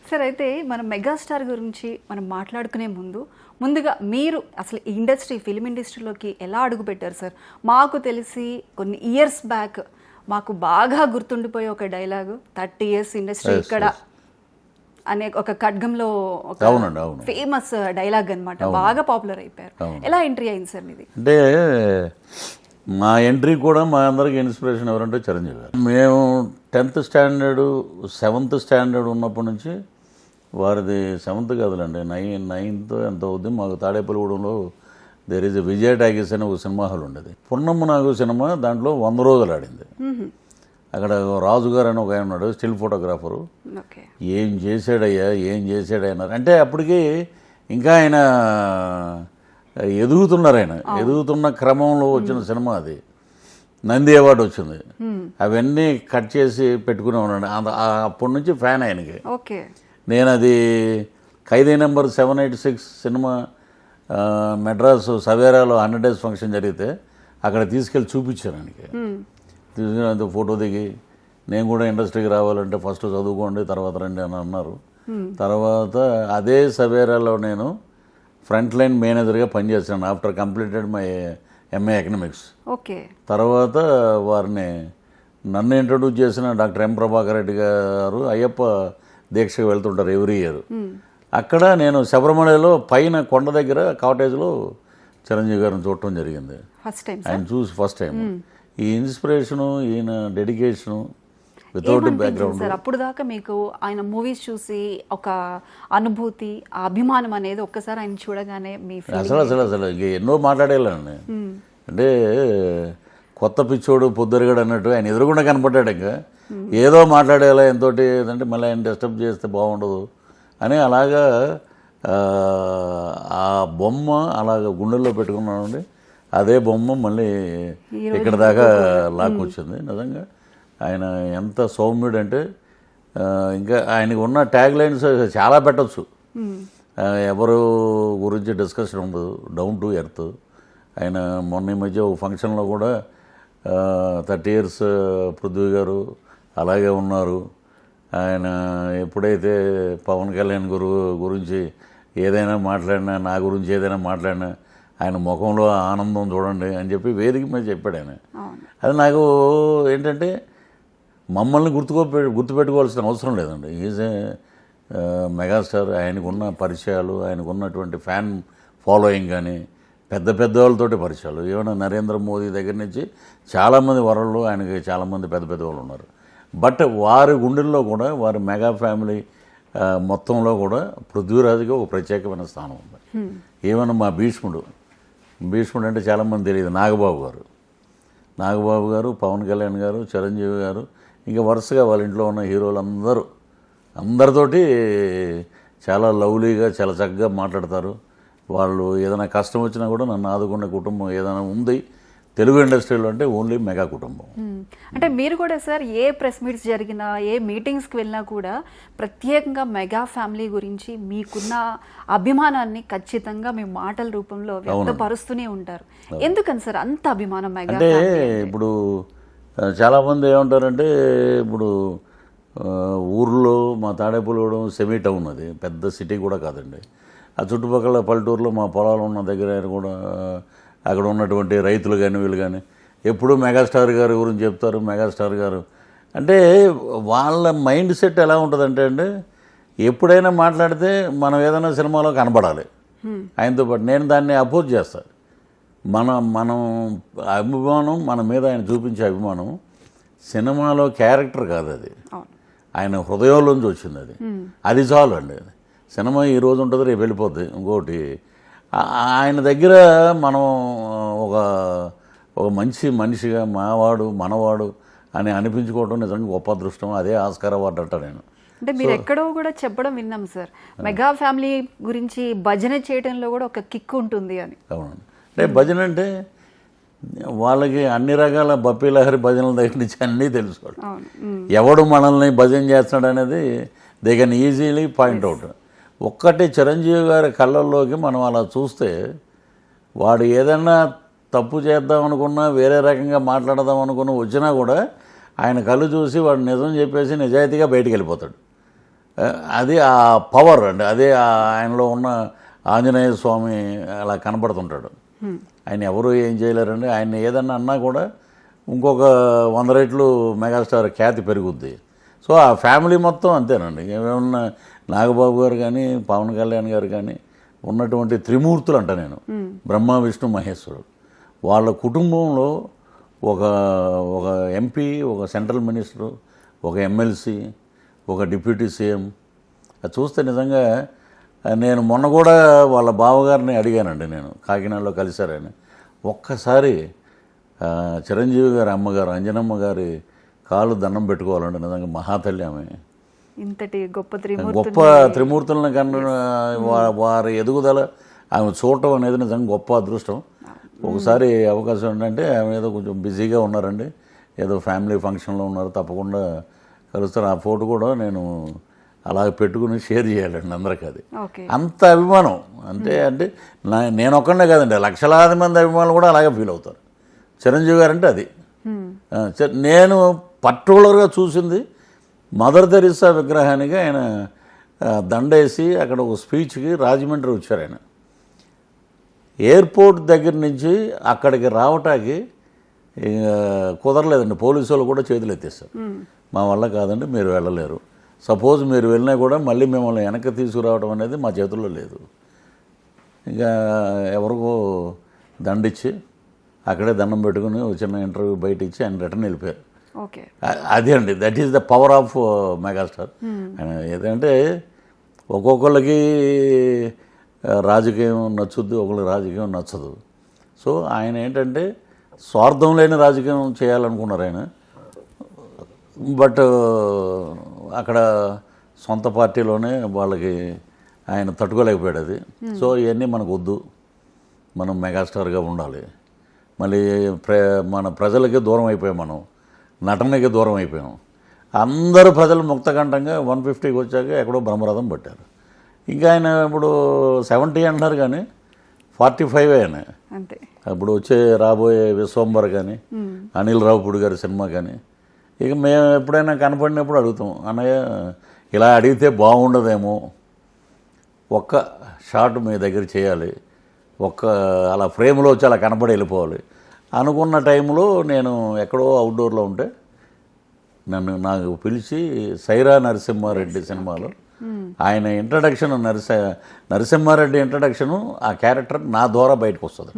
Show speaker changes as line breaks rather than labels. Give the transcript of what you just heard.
Sir అయితే మనం megastar గురించి మనం మాట్లాడుకునే ముందుగా మీరు అసలు ఈ ఇండస్ట్రీ ఫిలిం ఇండస్ట్రీలోకి ఎలా అడుగుపెట్టారు సార్? మాకు తెలిసి కొన్ని ఇయర్స్ బ్యాక్ మాకు బాగా గుర్తుండిపోయే ఒక డైలాగు 30 years ఇండస్ట్రీ ఇక్కడ అనే ఒక ఖడ్గంలో ఒక ఫేమస్ డైలాగ్ అన్నమాట. బాగా పాపులర్ అయిపోయారు. ఎలా ఎంట్రీ అయింది సార్ మీది?
అంటే మా ఎంట్రీ కూడా మా అందరికి ఇన్స్పిరేషన్ ఎవరంటే చిరంజీవి గారు. మేము 10th standard 7th standard ఉన్నప్పటి నుంచి వారిది 7th కాదులండి 9th ఎంత అవుద్ది, మాకు తాడేపల్లిగూడెంలో దేర్ ఈజ్ విజయ టాకీస్ అనే ఒక సినిమా హాల్ ఉండేది. పున్నమ్మ నాగు సినిమా దాంట్లో 100 రోజులు ఆడింది. అక్కడ రాజు గారు అని ఒక ఆయన ఉన్నాడు, స్టిల్ ఫోటోగ్రాఫరు. ఏం చేశాడయ్యా అన్నారు. అంటే అప్పటికి ఇంకా ఆయన ఎదుగుతున్నారు. ఆయన ఎదుగుతున్న క్రమంలో వచ్చిన సినిమా అది. నంది అవార్డు వచ్చింది. అవన్నీ కట్ చేసి పెట్టుకునే ఉన్నాడు. అప్పటి నుంచి ఫ్యాన్ ఆయనకి. నేను అది ఖైదీ నెంబర్ 786 సినిమా మెడ్రాస్ సవేరాలో 100 days ఫంక్షన్ జరిగితే అక్కడ తీసుకెళ్ళి చూపించాను ఆయనకి. తీసుకుని ఫోటో దిగి నేను కూడా ఇండస్ట్రీకి రావాలంటే ఫస్ట్ చదువుకోండి తర్వాత రండి అని అన్నారు. తర్వాత అదే సవేరాలో నేను ఫ్రంట్ లైన్ మేనేజర్గా పనిచేశాను after completed my MA economics. తర్వాత వారిని నన్ను ఇంట్రడ్యూస్ చేసిన డాక్టర్ M. ప్రభాకర్ రెడ్డి గారు అయ్యప్ప దీక్షకు వెళ్తుంటారు ఎవ్రీ ఇయర్. అక్కడ నేను శబరిమలలో పైన కొండ దగ్గర కాటేజ్లో చిరంజీవి గారిని చూడటం జరిగింది. ఆయన చూసి ఫస్ట్ టైం ఈ ఇన్స్పిరేషను, ఈయన డెడికేషను వితౌట్ బ్యాక్గ్రౌండ్.
అప్పుడు దాకా మీకు ఆయన మూవీస్ చూసి ఒక అనుభూతి, అభిమానం అనేది ఒక్కసారి ఆయన చూడగానే మీ
అసలు ఇంక ఎన్నో మాట్లాడేయాలండి. అంటే కొత్త పిచ్చోడు పొద్దురుగాడు అన్నట్టు ఆయన ఎదురుగుండా కనపడ్డాడు. ఇంకా ఏదో మాట్లాడేలా ఎంతోటి ఏదంటే మళ్ళీ ఆయన డిస్టర్బ్ చేస్తే బాగుండదు అని అలాగా ఆ బొమ్మ అలాగ గుండెల్లో పెట్టుకున్నానండి. అదే బొమ్మ మళ్ళీ ఇక్కడ దాకా లాక్కొచ్చింది. నిజంగా ఆయన ఎంత సౌమ్యుడు అంటే ఇంకా ఆయనకు ఉన్న ట్యాగ్ లైన్స్ చాలా పెట్టచ్చు. ఎవరు గురించి డిస్కషన్ ఉండదు, డౌన్ టు ఎర్త్. ఆయన మొన్న ఈ మధ్య ఒక ఫంక్షన్లో కూడా 30 years పృథ్వీ గారు అలాగే ఉన్నారు. ఆయన ఎప్పుడైతే పవన్ కళ్యాణ్ గురించి ఏదైనా మాట్లాడినా, నా గురించి ఏదైనా మాట్లాడినా ఆయన ముఖంలో ఆనందం చూడండి అని చెప్పి వేదిక మీద చెప్పాడు ఆయన. అది నాకు ఏంటంటే మమ్మల్ని గుర్తుపెట్టుకోవాల్సిన అవసరం లేదండి. Is a megastar. ఆయనకున్న పరిచయాలు, ఆయనకున్నటువంటి ఫ్యాన్ ఫాలోయింగ్ కానీ పెద్ద వాళ్ళతోటి పరిచయాలు. ఏమైనా నరేంద్ర మోదీ దగ్గర నుంచి చాలామంది వరల్డ్లో ఆయనకి చాలామంది పెద్ద వాళ్ళు ఉన్నారు. బట్ వారి గుండెల్లో కూడా వారి మెగా ఫ్యామిలీ మొత్తంలో కూడా పృథ్వీరాజుకి ఒక ప్రత్యేకమైన స్థానం ఉంది. ఏమన్నా మా భీష్ముడు అంటే చాలామంది తెలియదు, నాగబాబు గారు, పవన్ కళ్యాణ్ గారు, చిరంజీవి గారు, ఇంకా వరుసగా వాళ్ళ ఇంట్లో ఉన్న హీరోలు అందరితోటి చాలా లవ్లీగా చాలా చక్కగా మాట్లాడతారు. వాళ్ళు ఏదైనా కష్టం వచ్చినా కూడా నన్ను ఆదుకునే కుటుంబం ఏదైనా ఉంది తెలుగు ఇండస్ట్రీలో అంటే ఓన్లీ మెగా కుటుంబం.
అంటే మీరు కూడా సార్ ఏ ప్రెస్ మీట్స్ జరిగినా, ఏ మీటింగ్స్కి వెళ్ళినా కూడా ప్రత్యేకంగా మెగా ఫ్యామిలీ గురించి మీకున్న అభిమానాన్ని ఖచ్చితంగా మీ మాటల రూపంలో వ్యక్తపరుస్తూనే ఉంటారు. ఎందుకని సార్ అంత అభిమానం మెగా?
అంటే ఇప్పుడు చాలామంది ఏమంటారంటే, ఇప్పుడు ఊర్లో మా తాడేపల్లిగూడెం సెమీ టౌన్, అది పెద్ద సిటీ కూడా కాదండి. ఆ చుట్టుపక్కల పల్లెటూరులో మా పొలాలు ఉన్న దగ్గర కూడా అక్కడ ఉన్నటువంటి రైతులు కానీ వీళ్ళు కానీ ఎప్పుడూ మెగాస్టార్ గారి గురించి చెప్తారు. మెగాస్టార్ గారు అంటే వాళ్ళ మైండ్ సెట్ ఎలా ఉంటుందంటే అండి, ఎప్పుడైనా మాట్లాడితే మనం ఏదైనా సినిమాలో కనబడాలి ఆయనతో పాటు. నేను దాన్ని అపోజ్ చేస్తాను. మనం అభిమానం, మన మీద ఆయన చూపించే అభిమానం సినిమాలో క్యారెక్టర్ కాదు, అది ఆయన హృదయంలోంచి వచ్చింది. అది చాలు అండి. సినిమా ఈ రోజు ఉంటుంది, రేపు వెళ్ళిపోద్ది. ఇంకోటి ఆయన దగ్గర మనం ఒక మంచి మనిషిగా మావాడు మనవాడు అని అనిపించుకోవడం నిజంగా గొప్ప అదృష్టం. అదే ఆస్కార్ అవార్డు అంట. నేను
అంటే మీరు ఎక్కడో కూడా చెప్పడం విన్నాం సార్, మెగా ఫ్యామిలీ గురించి భజన చేయడంలో కూడా ఒక కిక్ ఉంటుంది అని.
అవునండి. అంటే భజన అంటే వాళ్ళకి అన్ని రకాల బప్పీ లహరి భజనల దగ్గర నుంచి అన్నీ తెలుసుకోవాలి. ఎవడు మనల్ని భజన చేస్తున్నాడు అనేది దే కెన్ ఈజీలీ పాయింట్అవుట్. ఒక్కటి చిరంజీవి గారి కళ్ళల్లోకి మనం అలా చూస్తే, వాడు ఏదన్నా తప్పు చేద్దాం అనుకున్నా, వేరే రకంగా మాట్లాడదాం అనుకున్నా వచ్చినా కూడా ఆయన కళ్ళు చూసి వాడు నిజం చెప్పేసి నిజాయితీగా బయటికి వెళ్ళిపోతాడు. అది ఆ పవర్ అండి, అదే ఆయనలో ఉన్న ఆంజనేయ స్వామి అలా కనపడుతుంటాడు. ఆయన ఎవరు ఏం చేయలేరండి. ఆయన ఏదన్నా అన్నా కూడా ఇంకొక 100 రెట్లు మెగాస్టార్ ఖ్యాతి పెరుగుద్ది. సో ఆ ఫ్యామిలీ మొత్తం అంతేనండి. ఏమన్నా నాగబాబు గారు కానీ, పవన్ కళ్యాణ్ గారు కానీ ఉన్నటువంటి త్రిమూర్తులు అంట నేను, బ్రహ్మ విష్ణు మహేశ్వరుడు. వాళ్ళ కుటుంబంలో ఒక ఎంపీ, ఒక సెంట్రల్ మినిస్టరు, ఒక ఎమ్మెల్సీ, ఒక డిప్యూటీ సీఎం. అది చూస్తే నిజంగా నేను మొన్న కూడా వాళ్ళ బావగారిని అడిగానండి, నేను కాకినాడలో కలిశారని. ఒక్కసారి చిరంజీవి గారి అమ్మగారు అంజనమ్మ గారి కాళ్ళు దండం పెట్టుకోవాలండి. నిజంగా మహాతల్లి ఆమె.
ఇంతటి గొప్ప
గొప్ప త్రిమూర్తులను కన్నా వారి ఎదుగుదల ఆమె చూడటం అనేది నిజంగా గొప్ప అదృష్టం. ఒకసారి అవకాశం ఏంటంటే ఆమె ఏదో కొంచెం బిజీగా ఉన్నారండి, ఏదో ఫ్యామిలీ ఫంక్షన్లో ఉన్నారు, తప్పకుండా కలుస్తారు. ఆ ఫోటో కూడా నేను అలా పెట్టుకుని షేర్ చేయాలండి అందరికీ. అది అంత అభిమానం. అంటే నేను ఒక్కడే కాదండి, లక్షలాది మంది అభిమానులు కూడా అలాగే ఫీల్ అవుతారు చిరంజీవి గారు అంటే. అది నేను పర్టికులర్గా చూసింది మదర్ తెరిసా విగ్రహానికి ఆయన దండేసి అక్కడ ఒక స్పీచ్కి రాజమండ్రి వచ్చారు. ఆయన ఎయిర్పోర్ట్ దగ్గర నుంచి అక్కడికి రావటానికి కుదరలేదండి. పోలీసు వాళ్ళు కూడా చేతులు ఎత్తేస్తారు, మా వల్ల కాదండి, మీరు వెళ్ళలేరు. సపోజ్ మీరు వెళ్ళినా కూడా మళ్ళీ మిమ్మల్ని వెనక్కి తీసుకురావడం అనేది మా చేతుల్లో లేదు. ఇంకా ఎవరికో దండిచ్చి అక్కడే దండం పెట్టుకుని చిన్న ఇంటర్వ్యూ బయట ఇచ్చి ఆయన రిటర్న్ వెళ్ళిపోయారు. అదే అండి, that is the power of megastar. ఏదంటే ఒక్కొక్కళ్ళకి రాజకీయం నచ్చుద్ది, ఒకళ్ళకి రాజకీయం నచ్చదు. సో ఆయన ఏంటంటే స్వార్థం లేని రాజకీయం చేయాలనుకున్నారు ఆయన. బట్ అక్కడ సొంత పార్టీలోనే వాళ్ళకి ఆయన తట్టుకోలేకపోయాడు అది. సో ఇవన్నీ మనకు వద్దు, మనం మెగాస్టార్గా ఉండాలి. మళ్ళీ మన ప్రజలకి దూరం అయిపోయాం, మనం నటనకి దూరం అయిపోయాం. అందరూ ప్రజలు ముక్తకంఠంగా 150కి వచ్చాక ఎక్కడో బ్రహ్మరథం పట్టారు. ఇంకా ఆయన ఇప్పుడు 70 అంటున్నారు కానీ 45 ఆయన. ఇప్పుడు వచ్చే రాబోయే విశ్వంబర్ కానీ, అనిల్ రావుపూడి గారి సినిమా కానీ, ఇక మేము ఎప్పుడైనా కనపడినప్పుడు అడుగుతాం, అన్నయ్య ఇలా అడిగితే బాగుండదేమో, ఒక్క షాట్ మీ దగ్గర చేయాలి, అలా ఫ్రేమ్లో వచ్చి అలా కనపడి వెళ్ళిపోవాలి అనుకున్న టైంలో నేను ఎక్కడో అవుట్డోర్లో ఉంటే నాకు పిలిచి సైరా నరసింహారెడ్డి సినిమాలో ఆయన ఇంట్రడక్షన్, నరసింహారెడ్డి ఇంట్రడక్షను, ఆ క్యారెక్టర్ నా ద్వారా బయటకు వస్తుంది.